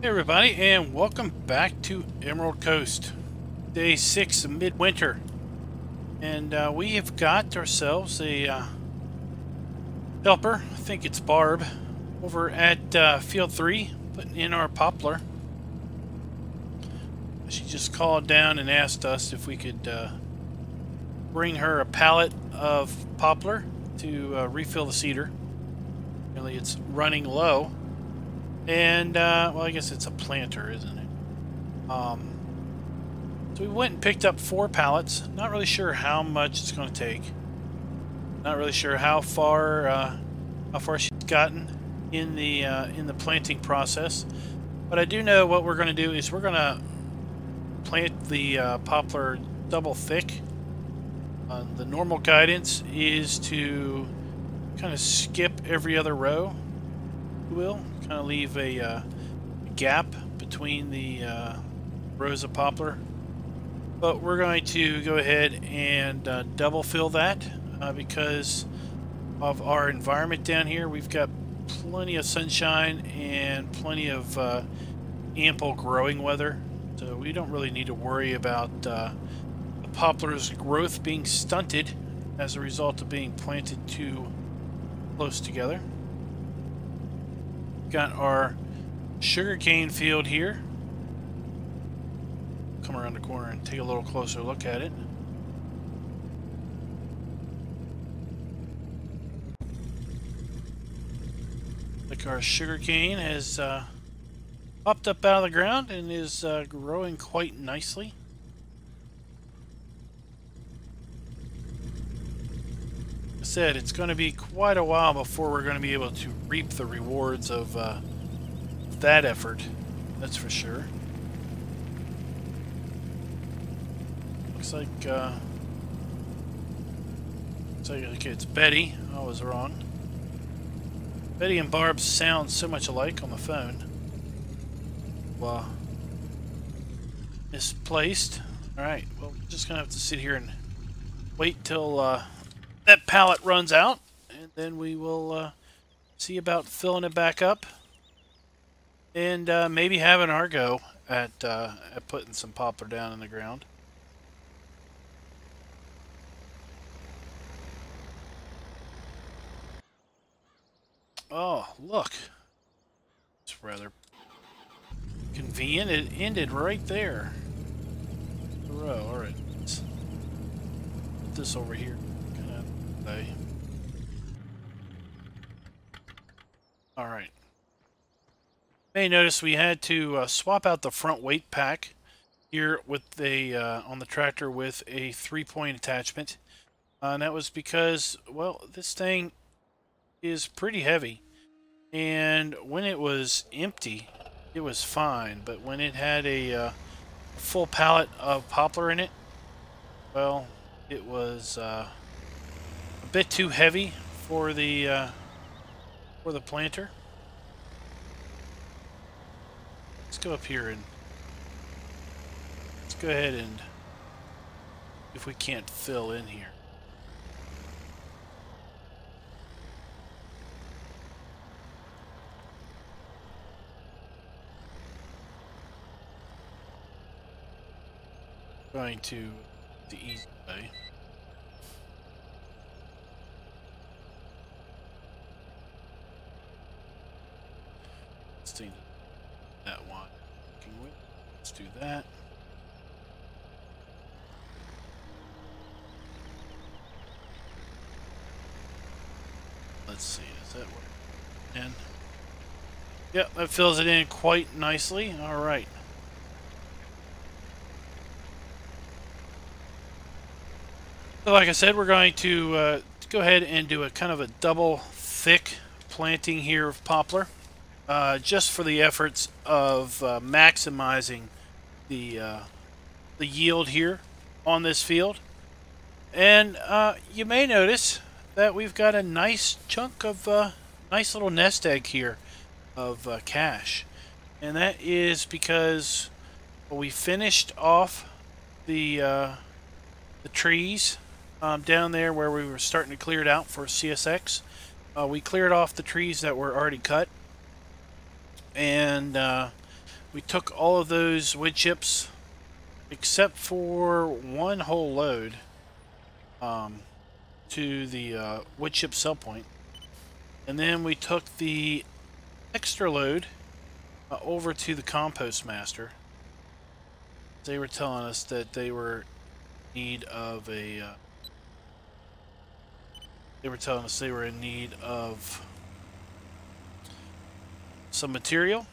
Hey everybody, and welcome back to Emerald Coast. Day 6 of midwinter. And we have got ourselves a helper, I think it's Barb, over at Field 3, putting in our poplar. She just called down and asked us if we could bring her a pallet of poplar to refill the cedar. Really, it's running low. And, well, I guess it's a planter, isn't it? So we went and picked up 4 pallets. Not really sure how much it's going to take. Not really sure how far she's gotten in the planting process. But I do know what we're going to do is we're going to plant the poplar double thick. The normal guidance is to kind of skip every other row. Will kind of leave a gap between the rows of poplar, but we're going to go ahead and double fill that because of our environment down here. We've got plenty of sunshine and plenty of ample growing weather, so we don't really need to worry about the poplar's growth being stunted as a result of being planted too close together. Got our sugarcane field here. Come around the corner and take a little closer look at it. Like our sugarcane has popped up out of the ground and is growing quite nicely. Like I said, it's going to be quite a while before we're going to be able to reap the rewards of that effort, that's for sure. Looks like it's Betty. I was wrong. Betty and Barb sound so much alike on the phone. Well, misplaced. Alright, well, we're just gonna have to sit here and wait till that pallet runs out, and then we will see about filling it back up and maybe having our go at putting some poplar down in the ground. Oh, look. It's rather convenient. It ended right there. The row. Alright. Let's put this over here. Alright. You may notice we had to swap out the front weight pack here with a on the tractor with a 3-point attachment. And that was because, well, this thing is pretty heavy, and when it was empty it was fine, but when it had a full pallet of poplar in it, well, it was a bit too heavy for the planter. Let's go up here and let's go ahead and if we can't fill in here. Going to the easy way. Let's do that one. Let's do that. Let's see, is that what? And yep, that fills it in quite nicely. All right. So like I said, we're going to go ahead and do a kind of a double thick planting here of poplar, just for the efforts of maximizing the yield here on this field. And you may notice that we've got a nice chunk of nice little nest egg here of cash, and that is because we finished off the trees down there where we were starting to clear it out for CSX. We cleared off the trees that were already cut, and We took all of those wood chips, except for one whole load, to the wood chip sell point. And then we took the extra load over to the compost master. They were telling us that they were in need of a... they were telling us they were in need of some material.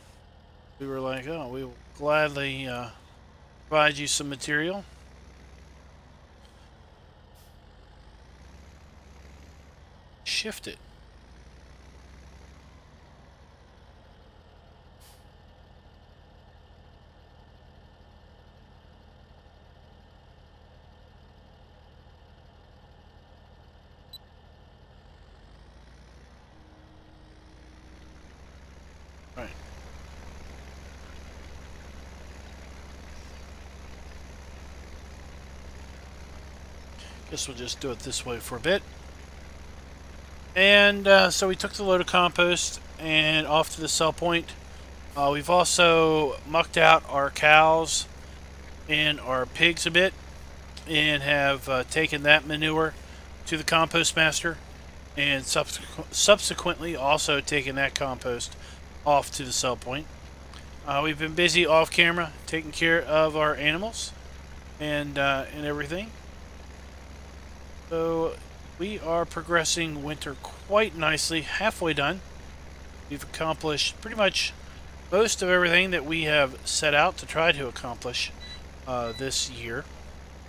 We were like, oh, we will gladly provide you some material. Shift it. Right. Guess we'll just do it this way for a bit. And so we took the load of compost and off to the sell point. We've also mucked out our cows and our pigs a bit and have taken that manure to the compost master, and subsequently also taken that compost off to the sell point. We've been busy off camera taking care of our animals and everything. So we are progressing winter quite nicely, halfway done. We've accomplished pretty much most of everything that we have set out to try to accomplish this year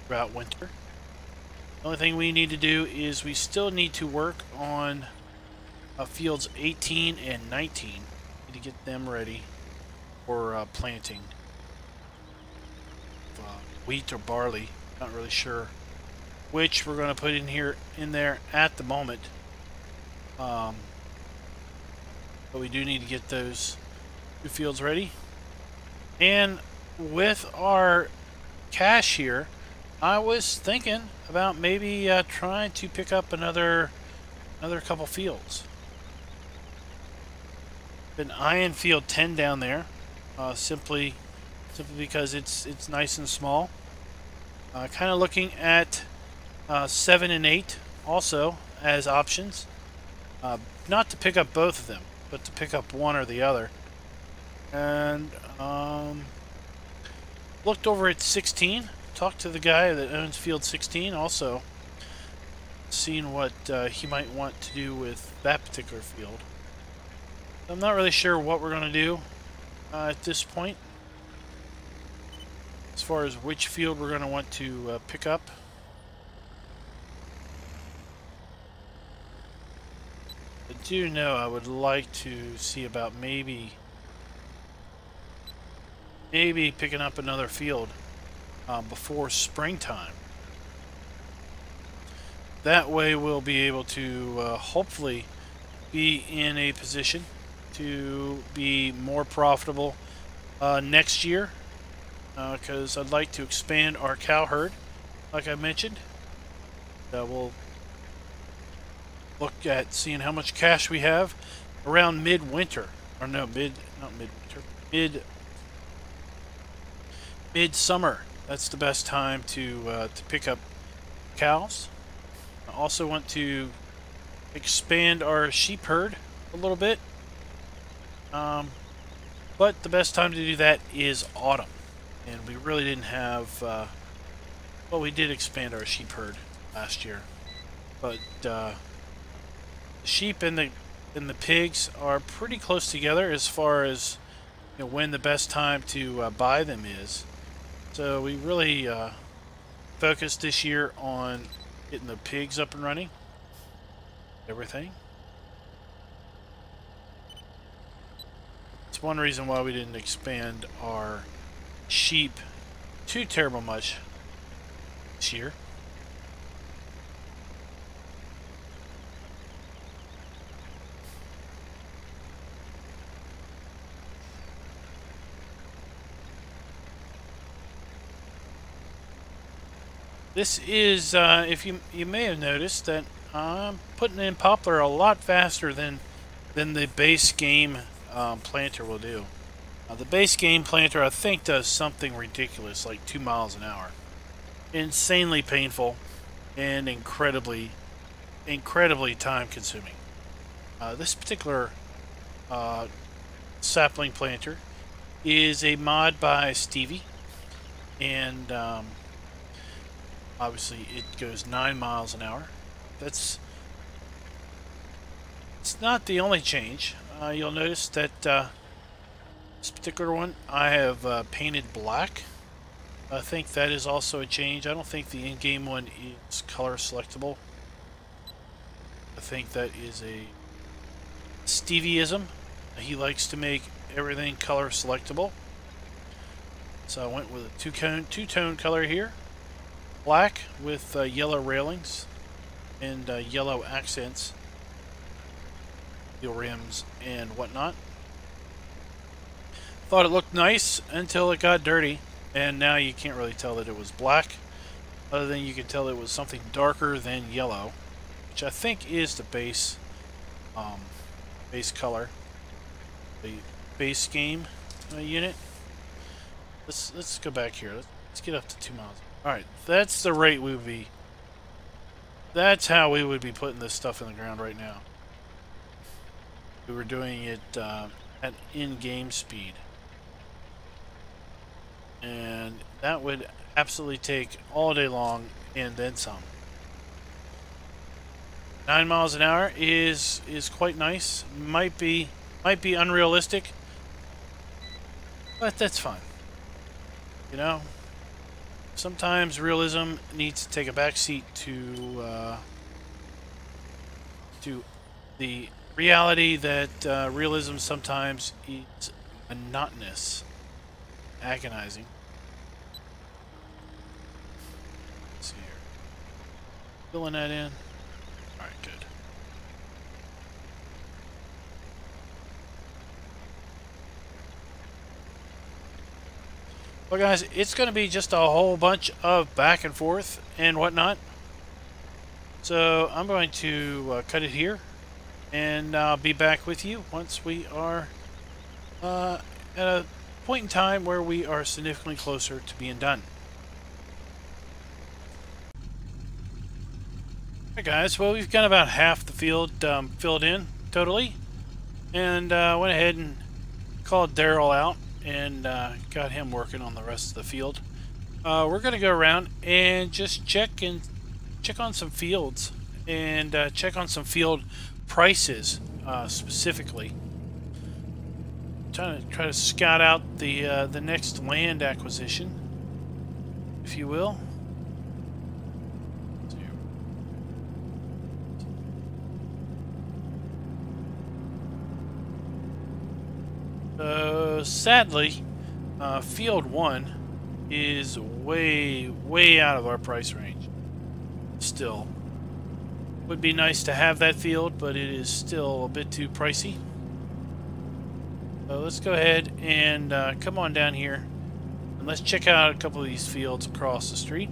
throughout winter. The only thing we need to do is we still need to work on fields 18 and 19. Need to get them ready for planting wheat or barley. Not really sure which we're going to put in there at the moment, but we do need to get those two fields ready. And with our cash here, I was thinking about maybe trying to pick up another couple fields. Been eyeing field 10 down there, simply because it's nice and small. Kind of looking at 7 and 8 also as options. Not to pick up both of them, but to pick up one or the other. And looked over at 16. Talked to the guy that owns field 16 also. Seeing what he might want to do with that particular field. I'm not really sure what we're going to do at this point, as far as which field we're going to want to pick up. I do know I would like to see about maybe picking up another field before springtime. That way we'll be able to hopefully be in a position to be more profitable next year, because I'd like to expand our cow herd, like I mentioned. We'll look at seeing how much cash we have around midwinter, or no, midsummer. That's the best time to pick up cows. I also want to expand our sheep herd a little bit, but the best time to do that is autumn, and we really didn't have. Well, we did expand our sheep herd last year, but the sheep and the pigs are pretty close together as far as when the best time to buy them is. So we really focused this year on getting the pigs up and running, everything. It's one reason why we didn't expand our sheep too terrible much this year. This is, if you may have noticed that I'm putting in Poplar a lot faster than the base game planter will do. The base game planter, I think, does something ridiculous, like 2 miles an hour. Insanely painful and incredibly time consuming. This particular sapling planter is a mod by Stevie, and obviously it goes 9 miles an hour. It's not the only change. You'll notice that this particular one I have painted black. I think that is also a change. I don't think the in-game one is color selectable. I think that is a Stevieism. He likes to make everything color selectable. So I went with a two-tone color here. Black with yellow railings and yellow accents, steel rims and whatnot. Thought it looked nice until it got dirty, and now you can't really tell that it was black, other than you can tell it was something darker than yellow, which I think is the base color, the base game unit. Let's go back here. Let's get up to 2 miles. All right, that's the rate we would be. That's how we would be putting this stuff in the ground right now. We were doing it at in-game speed. And that would absolutely take all day long and then some. 9 miles an hour is quite nice. Might be unrealistic, but that's fine. You know, sometimes realism needs to take a back seat to the reality that realism sometimes is monotonous, agonizing. Let's see here. Filling that in. All right, good. Well, guys, it's going to be just a whole bunch of back and forth and whatnot. So I'm going to cut it here, and I'll be back with you once we are at a point in time where we are significantly closer to being done. Alright, guys, well, we've got about half the field filled in totally, and went ahead and called Daryl out and got him working on the rest of the field. We're going to go around and just check on some fields and check on some field prices specifically. Try to scout out the next land acquisition, if you will. Sadly, Field 1 is way out of our price range. Still, would be nice to have that field, but it is still a bit too pricey. So let's go ahead and come on down here and let's check out a couple of these fields across the street.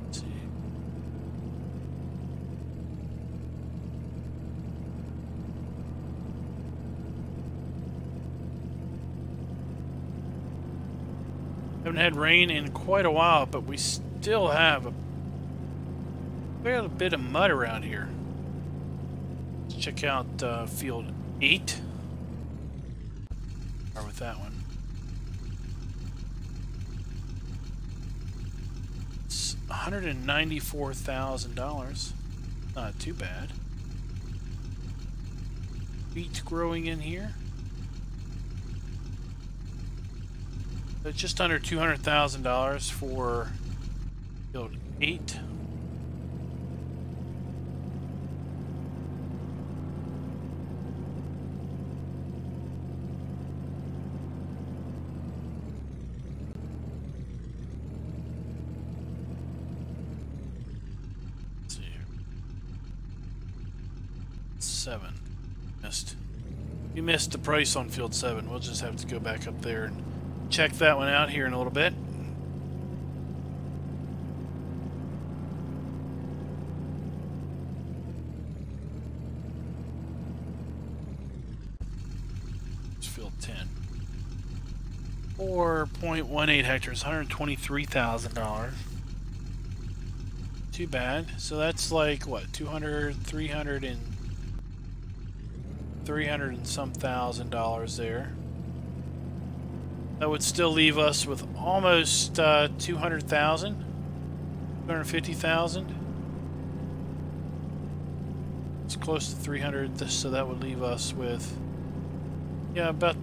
Let's see. Haven't had rain in quite a while, but we still have a fair bit of mud around here. Let's check out field 8. Start with that one. It's $194,000. Not too bad. Wheat growing in here. So just under $200,000 for field 8. Let's see here. 7. You missed the price on field 7. We'll just have to go back up there and check that one out here in a little bit. 4.18 hectares, $123,000. Too bad. So that's like what, 200, 300 and some $1,000 there. That would still leave us with almost 200,000, 250,000. It's close to 300, so that would leave us with, yeah, about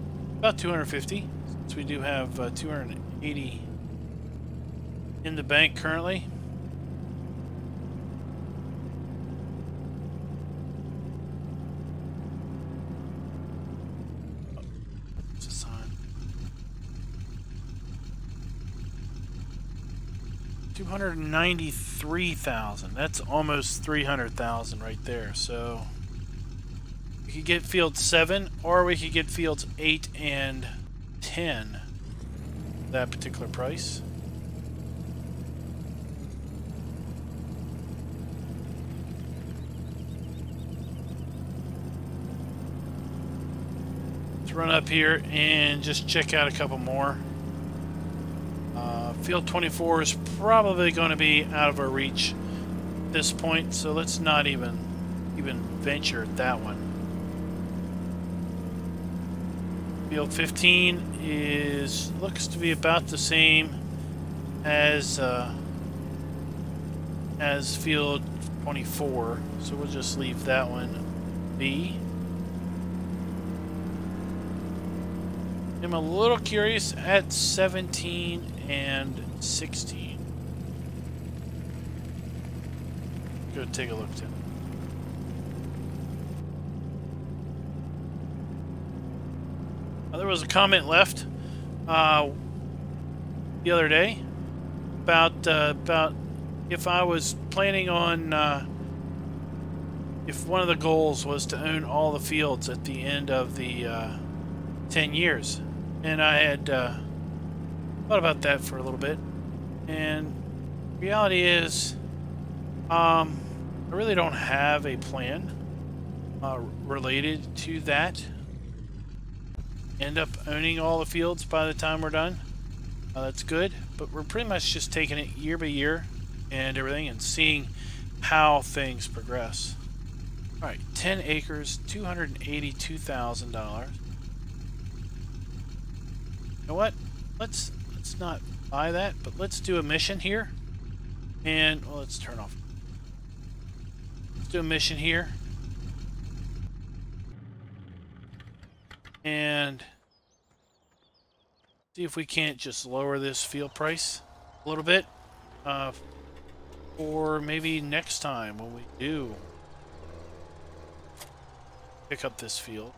250. Since we do have 280 in the bank currently. What's the sign? 293,000. That's almost 300,000 right there. So we could get field 7, or we could get fields 8 and 10. That particular price. Let's run up here and just check out a couple more. Field 24 is probably going to be out of our reach at this point, so let's not even venture at that one. Field 15 looks to be about the same as field 24, so we'll just leave that one be. I'm a little curious at 17 and 16. Go take a look too. There was a comment left the other day about if I was planning on if one of the goals was to own all the fields at the end of the 10 years. And I had thought about that for a little bit, and reality is I really don't have a plan related to that. End up owning all the fields by the time we're done. That's good, but we're pretty much just taking it year by year and everything and seeing how things progress. Alright, 10 acres, $282,000. You know what? Let's not buy that, but let's do a mission here. And well, let's turn off. Let's do a mission here. And see if we can't just lower this field price a little bit. Or maybe next time when we do pick up this field.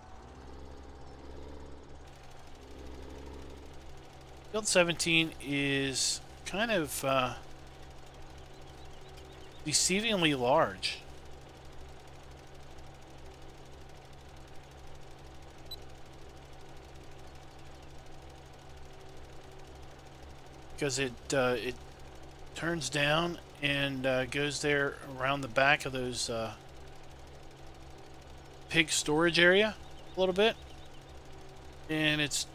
Field 17 is kind of deceivingly large. Because it turns down and goes there around the back of those pig storage area a little bit, and it's,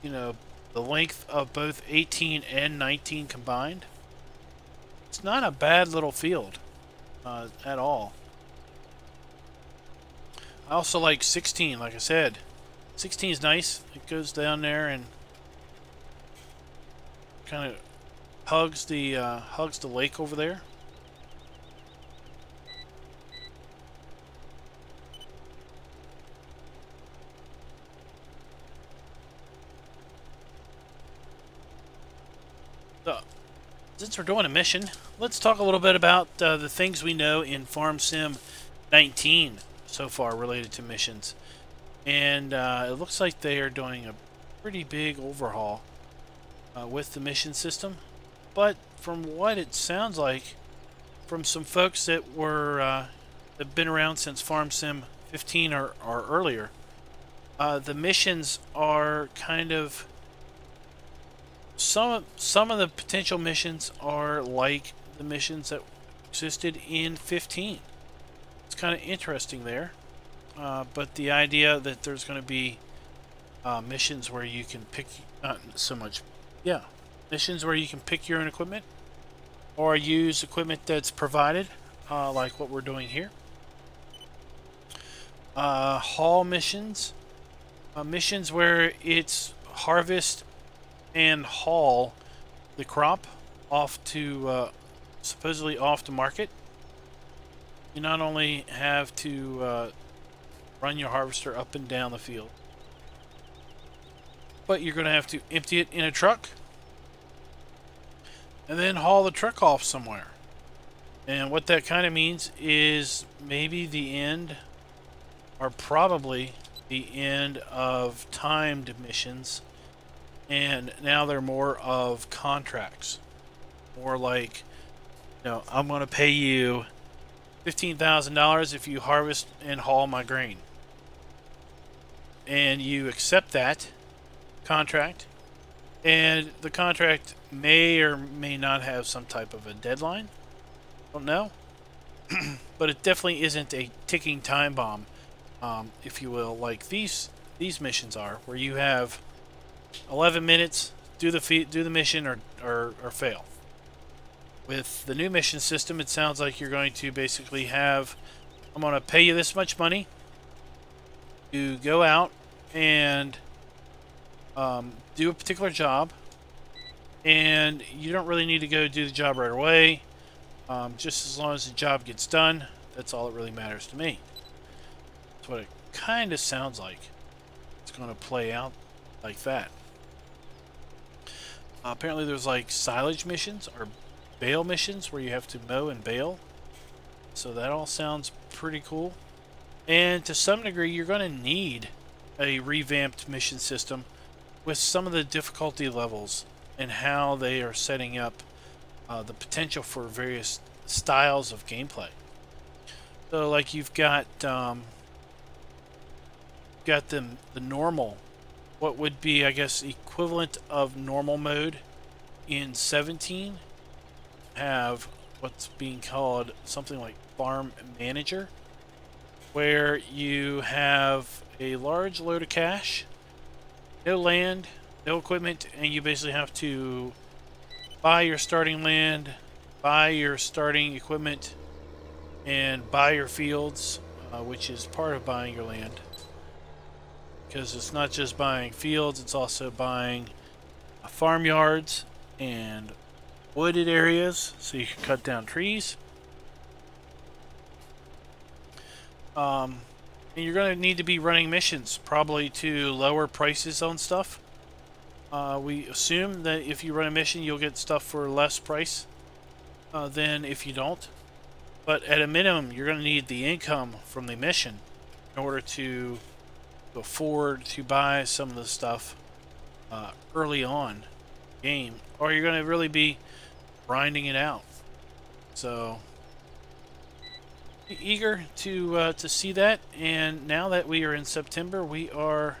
you know, the length of both 18 and 19 combined. It's not a bad little field at all. I also like 16, like I said. 16 is nice. It goes down there and kind of hugs the lake over there. So, since we're doing a mission, let's talk a little bit about the things we know in Farm Sim 19 so far related to missions. And it looks like they are doing a pretty big overhaul with the mission system. But from what it sounds like, from some folks that were have been around since Farm Sim 15 or earlier, the missions are kind of some of the potential missions are like the missions that existed in 15. It's kind of interesting there, but the idea that there's going to be missions where you can pick not so much, yeah, missions where you can pick your own equipment or use equipment that's provided, like what we're doing here. Haul missions, missions where it's harvest and haul the crop off to supposedly off to market. You not only have to run your harvester up and down the field, but you're going to have to empty it in a truck and then haul the truck off somewhere. And what that kind of means is maybe the end, or probably the end, of timed missions, and now they're more of contracts. More like, you know, I'm going to pay you $15,000 if you harvest and haul my grain. And you accept that contract, and the contract may or may not have some type of a deadline. Don't know. But it definitely isn't a ticking time bomb, if you will, like these missions are, where you have 11 minutes, do the mission or fail. With the new mission system, it sounds like you're going to basically have, I'm going to pay you this much money to go out and do a particular job, and you don't really need to go do the job right away. Just as long as the job gets done, that's all that really matters to me. That's what it kind of sounds like. It's going to play out like that. Apparently there's like silage missions or bale missions where you have to mow and bale. So that all sounds pretty cool. And to some degree, you're going to need a revamped mission system with some of the difficulty levels and how they are setting up the potential for various styles of gameplay. So like you've got the normal, what would be, I guess, equivalent of normal mode in 17, have what's being called something like Farm Manager, where you have a large load of cash, no land, no equipment, and you basically have to buy your starting land, buy your starting equipment, and buy your fields, which is part of buying your land. Because it's not just buying fields, it's also buying farmyards and wooded areas so you can cut down trees. And you're going to need to be running missions, probably to lower prices on stuff. We assume that if you run a mission, you'll get stuff for less price than if you don't. But at a minimum, you're going to need the income from the mission in order to afford to buy some of the stuff early on in the game, or you're going to really be grinding it out. So eager to see that. And now that we are in September, we are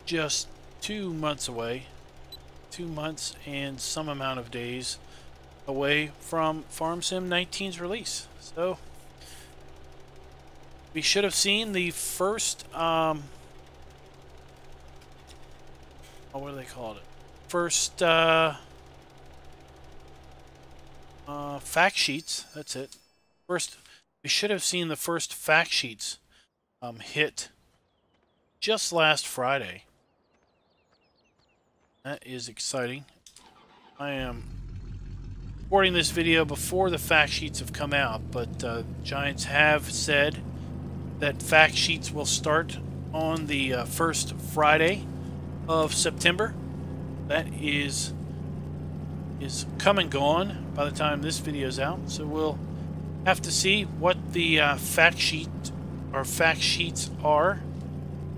just 2 months away, 2 months and some amount of days away from Farm Sim 19's release. So we should have seen the first what do they call it? First fact sheets. That's it. First, we should have seen the first fact sheets hit just last Friday. That is exciting. I am recording this video before the fact sheets have come out, but Giants have said that fact sheets will start on the first Friday of September. That is come and gone by the time this video is out, so we'll have to see what the fact sheet or fact sheets are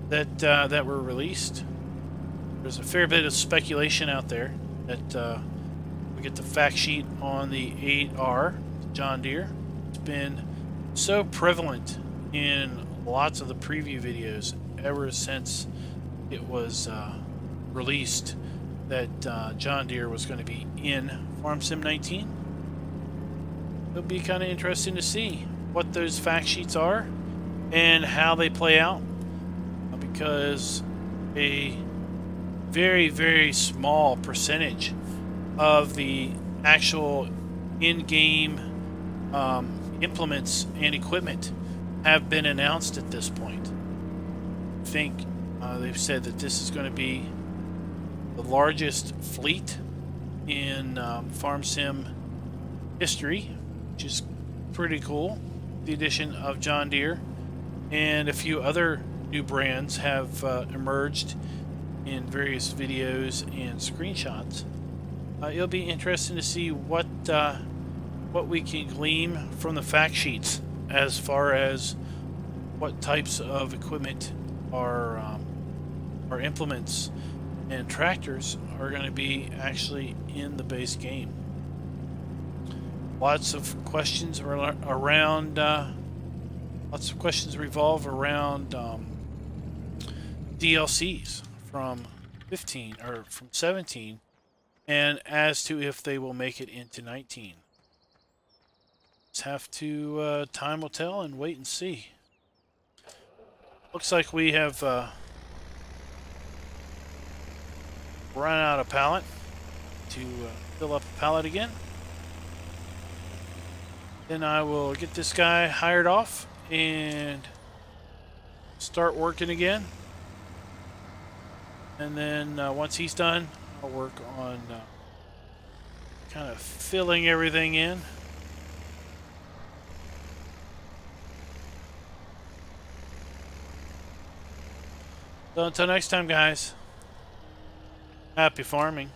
that were released. There's a fair bit of speculation out there that we get the fact sheet on the 8R John Deere. It's been so prevalent in lots of the preview videos ever since it was released that John Deere was going to be in Farm Sim 19. It'll be kind of interesting to see what those fact sheets are and how they play out, because a very, very small percentage of the actual in-game implements and equipment have been announced at this point. I think they've said that this is going to be the largest fleet in farm sim history, which is pretty cool. The addition of John Deere and a few other new brands have emerged in various videos and screenshots. It'll be interesting to see what we can glean from the fact sheets as far as what types of equipment or implements and tractors are going to be actually in the base game. Lots of questions around. Lots of questions revolve around DLCs from 15 or from 17, and as to if they will make it into 19. Just have to time will tell and wait and see. Looks like we have run out of pallet to fill up the pallet again. Then I will get this guy hired off and start working again. And then once he's done, I'll work on kind of filling everything in. So until next time, guys, happy farming.